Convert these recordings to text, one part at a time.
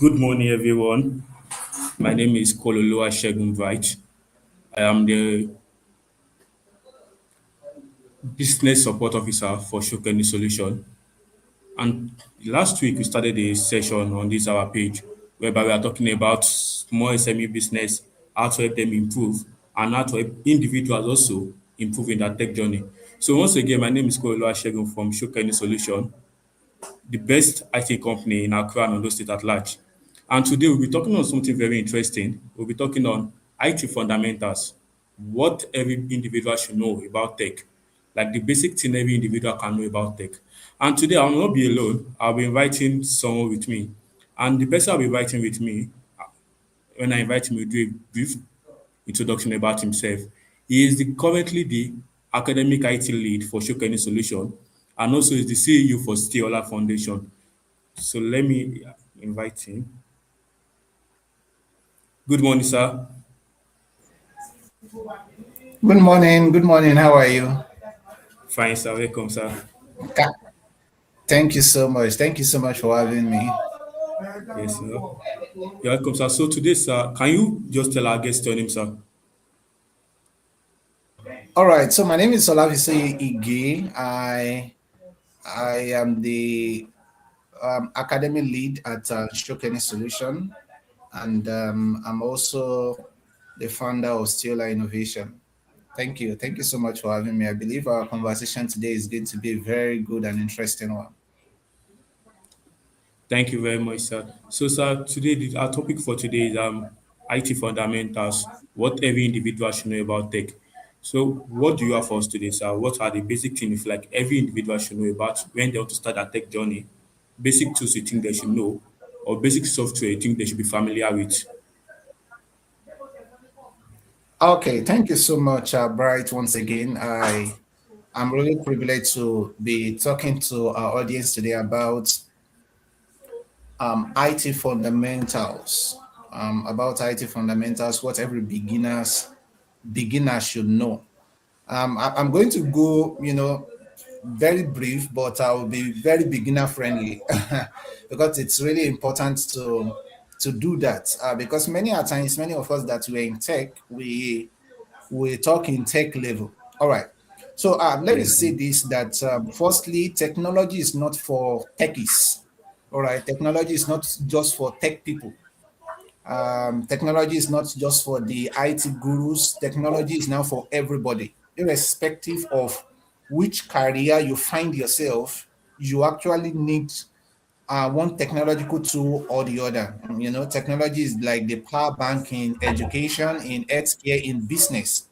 Good morning, everyone. My name is Kololuwa Shegun Bright. I am the Business Support Officer for Shokeni Solution. And last week, we started a session on this our page whereby we are talking about small SME business, how to help them improve, and how to help individuals also improve in their tech journey. So once again, my name is Kololuwa Shegun from Shokeni Solution, the best IT company in Accra and Ondo State at large. And today we'll be talking on something very interesting. We'll be talking on IT fundamentals, what every individual should know about tech, like the basic thing every individual can know about tech. And today I will not be alone. I'll be inviting someone with me. And the person I'll be inviting with me, when I invite him, will do a brief introduction about himself. He is currently the academic IT lead for Shokeni Solution and also is the CEO for Steola Foundation. So let me invite him. Good morning, sir. Good morning. Good morning. How are you? Fine, sir. Welcome, sir. Ca- Thank you so much. Thank you so much for having me. Yes, sir. You're welcome, sir. So today, sir, can you just tell our guest your name, sir? All right. So my name is Olavisi Ige. I am the academy lead at Shokeni Solution, and I'm also the founder of Steola Innovation. Thank you. Thank you so much for having me. I believe our conversation today is going to be a very good and interesting one. Thank you very much, sir. So, sir, today our topic for today is IT fundamentals. What every individual should know about tech. So, what do you have for us today, sir? What are the basic things like every individual should know about when they want to start their tech journey? Basic tools you think they should know, or basic software you think they should be familiar with? Okay. Thank you so much, Bright. Once again, I'm really privileged to be talking to our audience today about IT fundamentals. About IT fundamentals, what every beginner should know. I'm going to go, very brief, but I will be very beginner friendly because it's really important to do that. Because many a times, many of us that we're in tech, we talk in tech level. All right. So let me Yes, sir. say this that firstly, technology is not for techies. All right. Technology is not just for tech people. Technology is not just for the IT gurus. Technology is now for everybody, irrespective of which career you find yourself. You actually need one technological tool or the other. Technology is like the power bank in education, in healthcare, in business.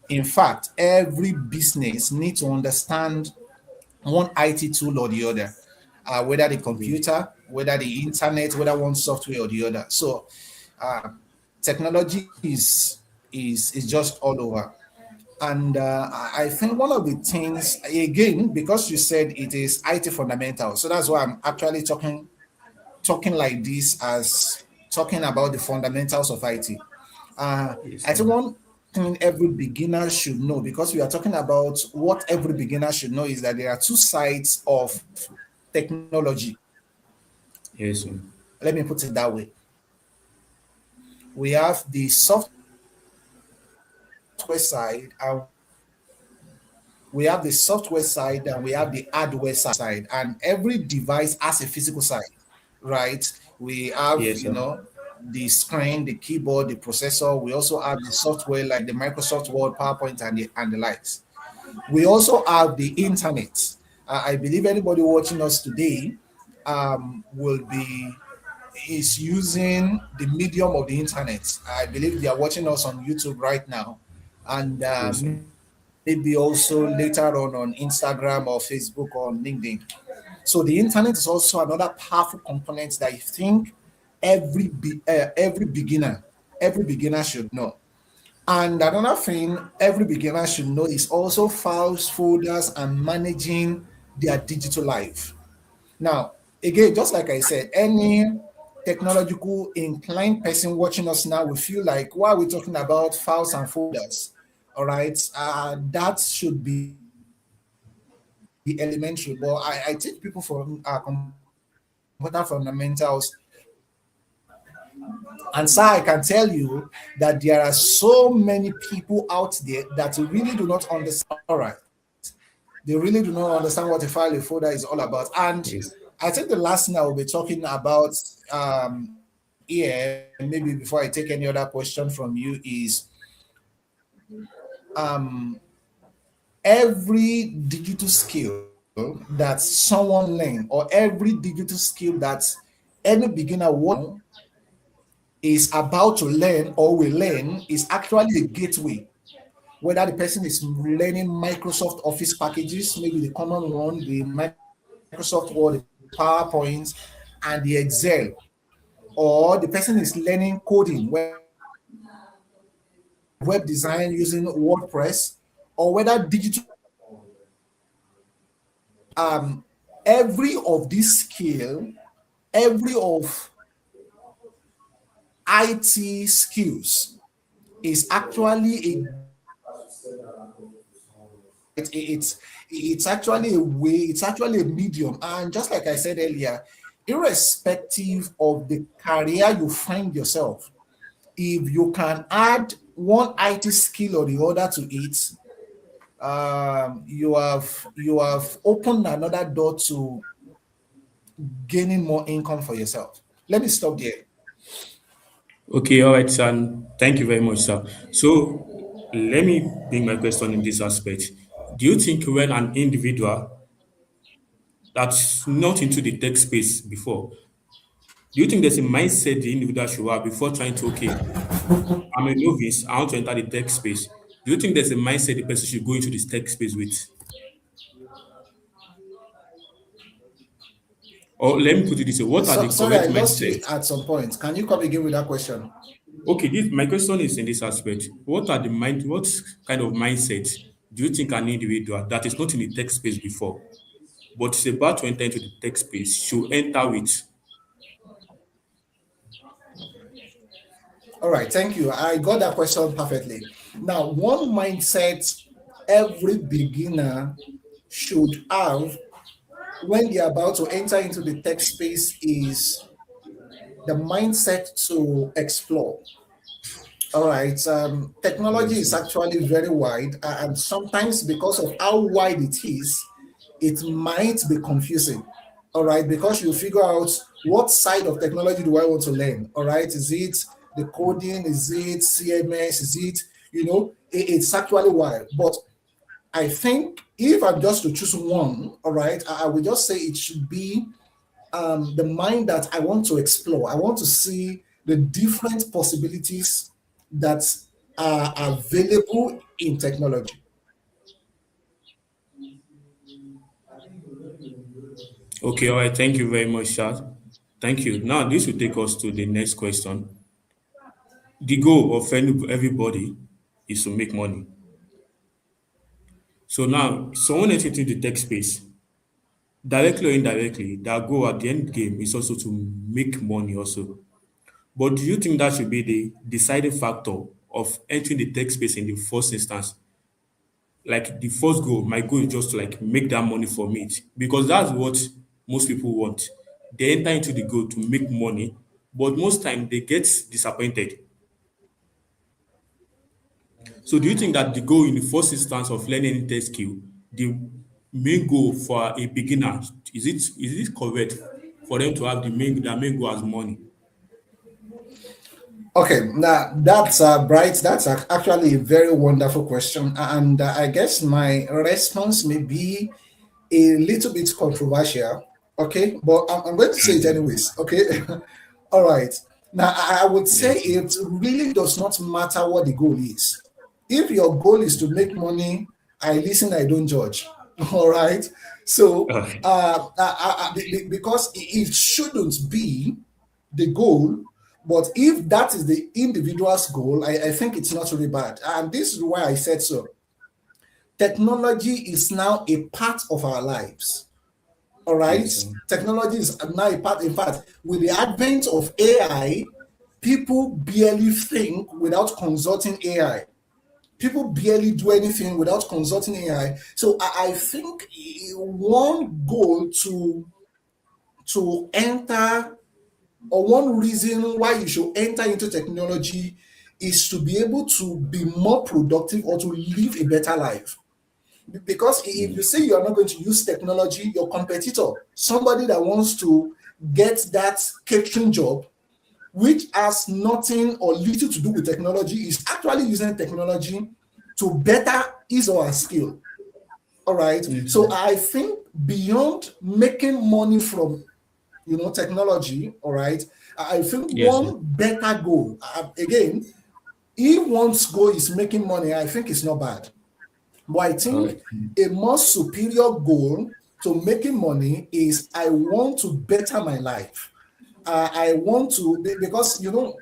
In fact, every business needs to understand one IT tool or the other, whether the computer, whether the internet, whether one software or the other. So, uh, technology is just all over. And I think one of the things, again, because you said it is IT fundamental, so that's why I'm actually talking like this as talking about the fundamentals of IT. Yes, I sir. think one thing every beginner should know, because we are talking about what every beginner should know, is that there are two sides of technology. Yes, sir. Let me put it that way. We have the software side, and we have the software side, and we have the hardware side. And every device has a physical side, right? We have, Yes, sir. the screen, the keyboard, the processor. We also have the software like the Microsoft Word, PowerPoint, and the likes. We also have the internet. I believe anybody watching us today will be is using the medium of the internet. I believe they are watching us on YouTube right now, and Yes, sir. maybe also later on Instagram or Facebook or LinkedIn. So the internet is also another powerful component that I think every beginner should know. And another thing every beginner should know is also files, folders, and managing their digital life. Now, again, just like I said, any technological inclined person watching us now will feel like, why are we talking about files and folders? All right, that should be elementary. But I teach people from computer fundamentals And sir, I can tell you that there are so many people out there that really do not understand. All right, they really do not understand what a file a folder is all about. And Yes. I think the last thing I will be talking about here, maybe before I take any other question from you, is um, every digital skill that someone learn, or every digital skill that any beginner is about to learn or will learn, is actually a gateway. Whether the person is learning Microsoft Office packages, maybe the common one, the Microsoft Word, the PowerPoint, and the Excel, or the person is learning coding, whether web design using WordPress, or whether digital, um, every of these skill, every of IT skills is actually a it's actually a way, it's actually a medium. And just like I said earlier, irrespective of the career you find yourself, if you can add one IT skill or the other to it, you have opened another door to gaining more income for yourself. Let me stop there. Okay, all right, sir. And thank you very much, sir. So let me bring my question in this aspect. Do you think when an individual that's not into the tech space before, do you think there's a mindset the individual should have before trying to, okay, I'm a novice, I want to enter the tech space. Do you think there's a mindset the person should go into this tech space with? Or let me put it this way, what are the Sorry, I correct lost you mindset? at some point. Can you come again with that question? Okay, this my question is in this aspect. What kind of mindset do you think an individual that is not in the tech space before, but is about to enter into the tech space should enter with? All right, thank you. I got that question perfectly. Now, one mindset every beginner should have when they're about to enter into the tech space is the mindset to explore. All right, technology Yes. is actually very wide, and sometimes because of how wide it is, it might be confusing. All right, because you figure out what side of technology do I want to learn. All right, is it the coding? Is it CMS? Is it, it's actually wide. But I think if I'm just to choose one, all right, I would just say it should be the mind that I want to explore. I want to see the different possibilities that are available in technology. Okay, all right. Thank you very much, sir. Thank you. Now, this will take us to the next question. The goal of everybody is to make money. So now, someone entering into the tech space, directly or indirectly, their goal at the end game is also to make money also. But do you think that should be the deciding factor of entering the tech space in the first instance? Like the first goal, my goal is just to like make that money from it because that's what most people want. They enter into the goal to make money, but most time they get disappointed. So do you think that the goal in the first instance of learning any tech skill, the main goal for a beginner, is it correct for them to have the main goal as money? Okay, now that's bright. That's actually a very wonderful question, and I guess my response may be a little bit controversial. Okay, but I'm going to say it anyways. Okay, all right. Now I would say Yes. it really does not matter what the goal is. If your goal is to make money, I listen, I don't judge. All right. So because it shouldn't be the goal. But if that is the individual's goal, I think it's not really bad. And this is why I said so. Technology is now a part of our lives. All right. Yes. Technology is now a part. In fact, with the advent of AI, people barely think without consulting AI. People barely do anything without consulting AI. So I think one goal to enter or one reason why you should enter into technology is to be able to be more productive or to live a better life. Because if you say you are not going to use technology, your competitor, somebody that wants to get that catering job, which has nothing or little to do with technology, is actually using technology to better his or her skill. All right. So I think beyond making money from technology, all right, I think Yes, sir. one better goal, again, if one's goal is making money, I think it's not bad. But I All think right. a more superior goal to making money is I want to better my life. I want to, because,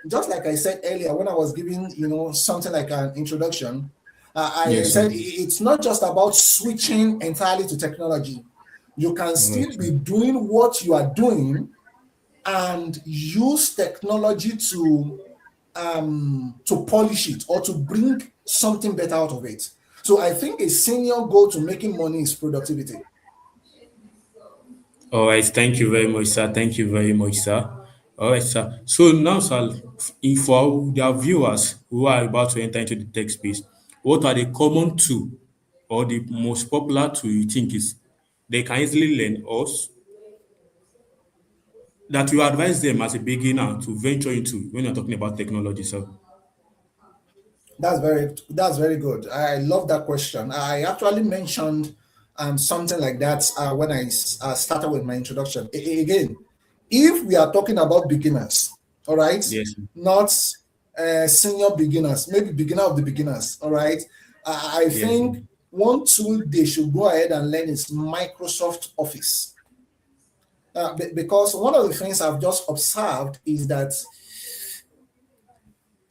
just like I said earlier when I was giving, something like an introduction, I Yes, sir. said it's not just about switching entirely to technology. You can All right, still sir. be doing what you are doing and use technology to polish it or to bring something better out of it. So I think a senior goal to making money is productivity. All right. Thank you very much, sir. Thank you very much, sir. All right, sir. So now, sir, for their viewers who are about to enter into the tech space, what are the common two or the most popular tool you think is they can easily learn us that you advise them as a beginner to venture into when you're talking about technology, sir? That's very good. I love that question. I actually mentioned something like that when I started with my introduction. Again, if we are talking about beginners, all right, Yes, sir. not senior beginners, maybe beginner of the beginners, all right. I Yes, sir. think one tool they should go ahead and learn is Microsoft Office. Because one of the things I've just observed is that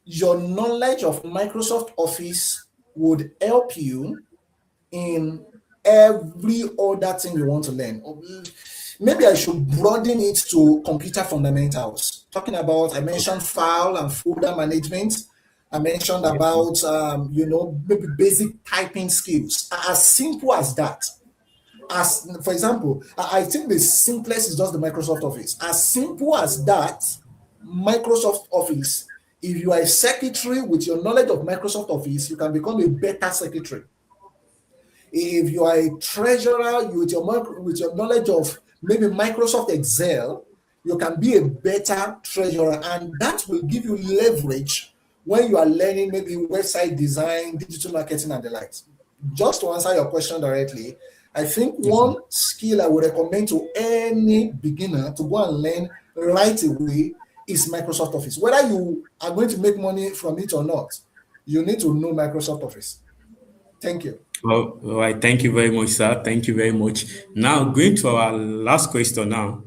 your knowledge of Microsoft Office would help you in every other thing you want to learn. Maybe I should broaden it to computer fundamentals. Talking about, I mentioned file and folder management. I mentioned Yes, sir. about, maybe basic typing skills. As simple as that. As for example, I think the simplest is just the Microsoft Office. As simple as that, Microsoft Office. If you are a secretary with your knowledge of Microsoft Office, you can become a better secretary. If you are a treasurer with your knowledge of maybe Microsoft Excel, you can be a better treasurer, and that will give you leverage when you are learning maybe website design, digital marketing, and the likes. Just to answer your question directly, I think Yes, sir. one skill I would recommend to any beginner to go and learn right away is Microsoft Office. Whether you are going to make money from it or not, you need to know Microsoft Office. Thank you. All right. Thank you very much, sir. Thank you very much. Now, going to our last question now.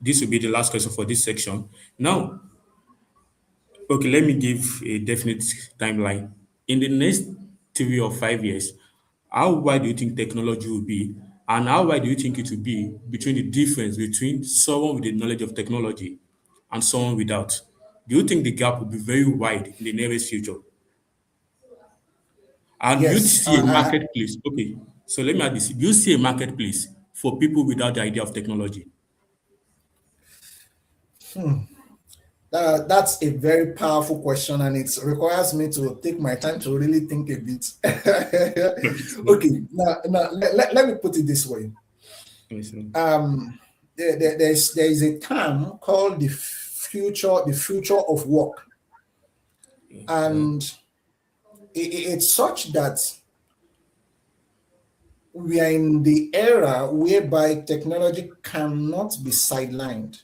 This will be the last question for this section. Now, okay, let me give a definite timeline. In the next 3 or 5 years, how wide do you think technology will be? And how wide do you think it will be between the difference between someone with the knowledge of technology and someone without? Do you think the gap will be very wide in the nearest future? And do you Yes, see a marketplace? Okay, so let me add this. Do you see a marketplace for people without the idea of technology? that's a very powerful question, and it requires me to take my time to really think a bit. Okay, now let me put it this way. Yes, sir. There is a term called the future of work, Yes, sir. and it's such that we are in the era whereby technology cannot be sidelined.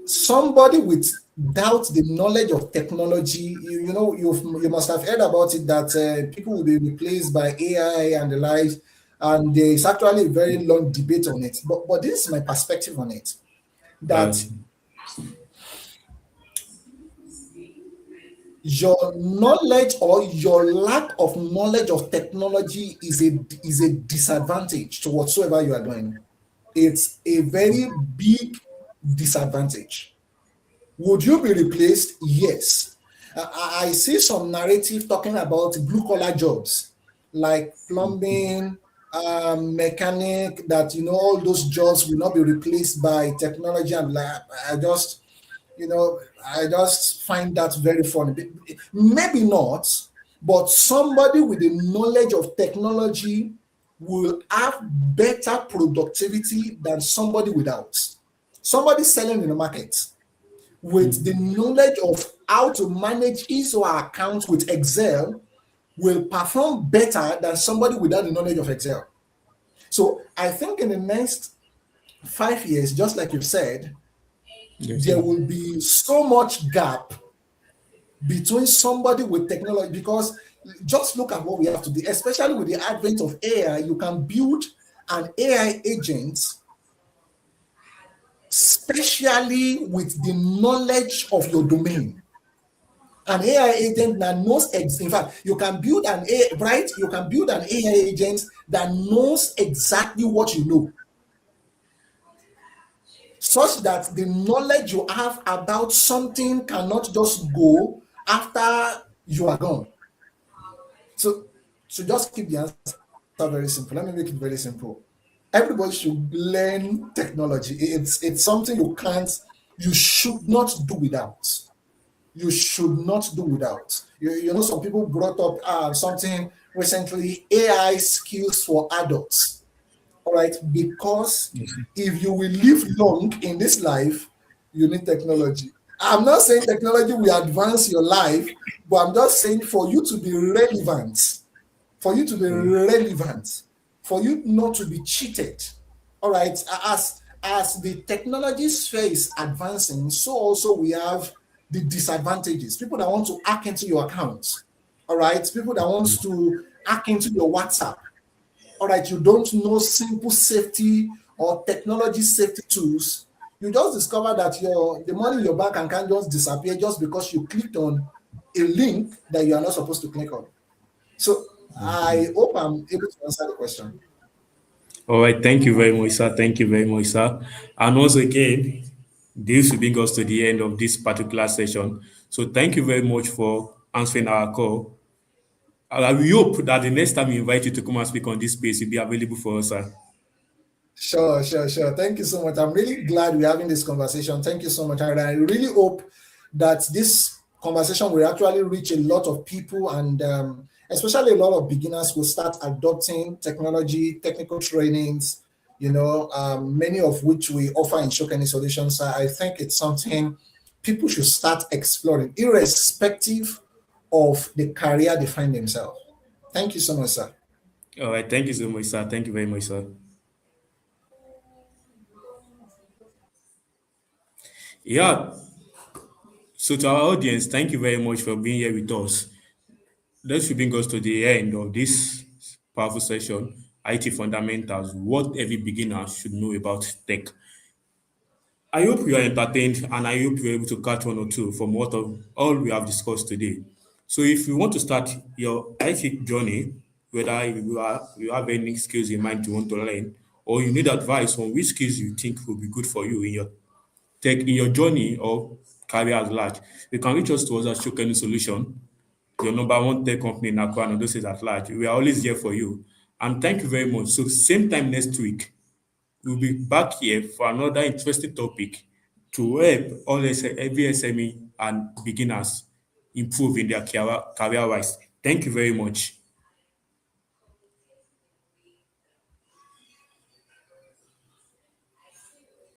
Somebody without the knowledge of technology, you must have heard about it that people will be replaced by AI and the like, and there is actually a very long debate on it. But this is my perspective on it. Uh, That your knowledge or your lack of knowledge of technology is a disadvantage to whatsoever you are doing. It's a very big disadvantage. Would you be replaced? Yes. I see some narrative talking about blue collar jobs like plumbing, mechanic, that all those jobs will not be replaced by technology. And like, I just find that very funny. Maybe not, but somebody with the knowledge of technology will have better productivity than somebody without. Somebody selling in the market with the knowledge of how to manage his or her account with Excel will perform better than somebody without the knowledge of Excel. So I think in the next 5 years, just like you've said, Yes, there sir. will be so much gap between somebody with technology, because just look at what we have today, especially with the advent of AI. You can build an AI agent specially with the knowledge of your domain. An AI agent that knows, in fact, you can build an AI, right? You can build an AI agent that knows exactly what you know, such that the knowledge you have about something cannot just go after you are gone. So, just keep the answer very simple. Let me make it very simple. Everybody should learn technology. It's something you should not do without. You should not do without. Some people brought up something recently: AI skills for adults. All right, because Yes, sir. if you will live long in this life, you need technology. I'm not saying technology will advance your life, but I'm just saying for you to be relevant, for you to be Mm. relevant, for you not to be cheated. All right, as the technology sphere is advancing, so also we have the disadvantages. People that want to hack into your accounts, all right, people that want to hack into your WhatsApp. All right, you don't know simple safety or technology safety tools. You just discover that the money in your bank account can just disappear just because you clicked on a link that you are not supposed to click on. So I hope I'm able to answer the question. All right, thank you very much, sir. Thank you very much, sir. And once again, this will bring us to the end of this particular session. So thank you very much for answering our call. We hope that the next time we invite you to come and speak on this space, you'll be available for us, sir. Sure, sure, sure. Thank you so much. I'm really glad we're having this conversation. Thank you so much. And I really hope that this conversation will actually reach a lot of people, and especially a lot of beginners will start adopting technology, technical trainings, many of which we offer in Shokeni Solutions. I think it's something people should start exploring, irrespective of the career they find themselves. Thank you so much, sir. All right, thank you so much, sir. Thank you very much, sir. Yeah, so to our audience, thank you very much for being here with us. That should bring us to the end of this powerful session, IT fundamentals, what every beginner should know about tech. I hope you are entertained and I hope you're able to catch one or two from what of all we have discussed today. So if you want to start your IT journey, whether you have any skills in mind you want to learn, or you need advice on which skills you think will be good for you in your tech in your journey or career at large, you can reach us to us at Shokeni Solution, your number one tech company in Accra and those at large. We are always here for you. And thank you very much. So same time next week, we'll be back here for another interesting topic to help every SME and beginners improve in their career wise. Thank you very much.